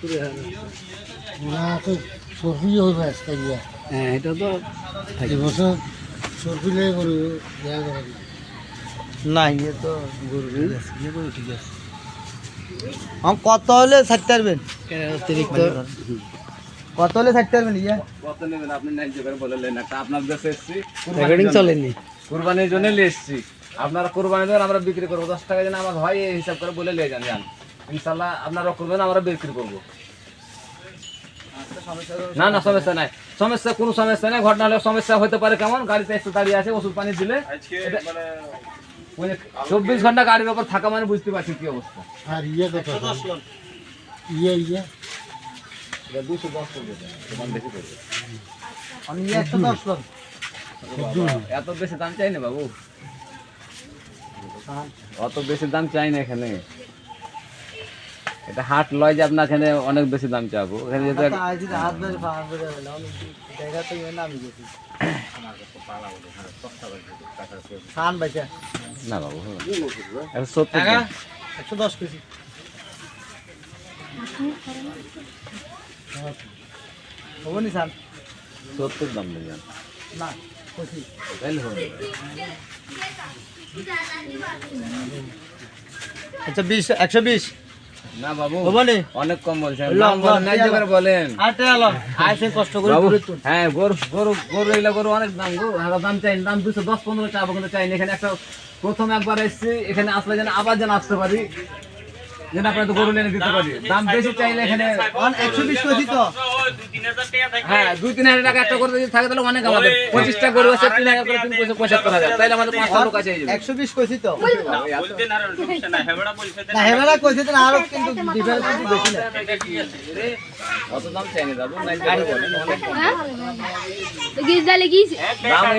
ওরা তো সরফি হইবে আজকে গিয়া। হ্যাঁ এটা তো এবছর সরফিলে গরু ইয়া করে না। না ইয়ে তো গরু ইয়ে গরু ঠিক আছে। আমার কত হলে ছাড়তে পারবেন? অতিরিক্ত কত হলে ছাড়তে পারবেন? ইয়া কত নেবেন আপনি ন্যায্য করে বলেলেন একটা আপনার দেশে এসেছি রেকর্ডিং চলেনি। কুরবানির জন্য নিয়ে এসেছি আপনারা কুরবানি দেন আমরা বিক্রি করবো 10 টাকা যেন আমার হয় এই হিসাব করে বলে নিয়ে যান যান ইনশাল্লাহ আপনারা করবেন আমরা বিক্রি করবো না না সমস্যা নাই সমস্যা কোনো সমস্যা নাই ঘটনা হলে সমস্যা হতে পারে কেমন গাড়িতে একটু দাঁড়িয়ে আছে ওষুধ পানি দিলে 24 ঘন্টা গাড়ির উপর থাকা মানে বুঝতে পারছি কি অবস্থা আর ইয়ে কত? ইয়ে ইয়ে 210 করবে দাম বেশি করবে আমি ইয়ে 110 লোক এত বেশি দাম চাই না বাবু অত বেশি দাম চাই না এখানে এটা হাট লয় যে আপনার এখানে অনেক বেশি দাম চাবো এখানে যেহেতু হাত ধরে পাহাড় করে জায়গা তো ইয়ে নামি গেছি খান বাইচা না বাবু 170 110 কেজি হবো নি সান 70 দাম নেই না কইছি তাইলে হবে আচ্ছা 20 120 না বাবু হবো নি অনেক কম বলছেন দাম বলেন ন্যায্য করে বলেন আটে আলো আইসে কষ্ট করে বাবু ঘুরে তুই হ্যাঁ গরু এগুলা গরু অনেক দাম গো দাম চাই দাম 210-15 চাবো কিন্তু চাই না এখানে একটা প্রথম একবার এসেছি এখানে আসলে যেন আবার যেন আসতে পারি যেন আপনার তো গরু এনে দিতে পারি দাম বেশি চাইলে এখানে 120 কইছি তো হ্যাঁ 2-3 হাজার টাকা একটা করে যদি থাকে তাহলে অনেক আমাদের 25টা গরু আছে 3,000 করে 75,000 তাইলে আমাদের 5 টাকা কাছে যাবে 120 কইছি তো না হেবেলা কইছি তো আরো কিন্তু ডিফারেন্স বেশি না অত দাম চাই না দাদু নাই গাড়ি বলেন অনেক তো গিয়ে দালে গিয়েছে দাম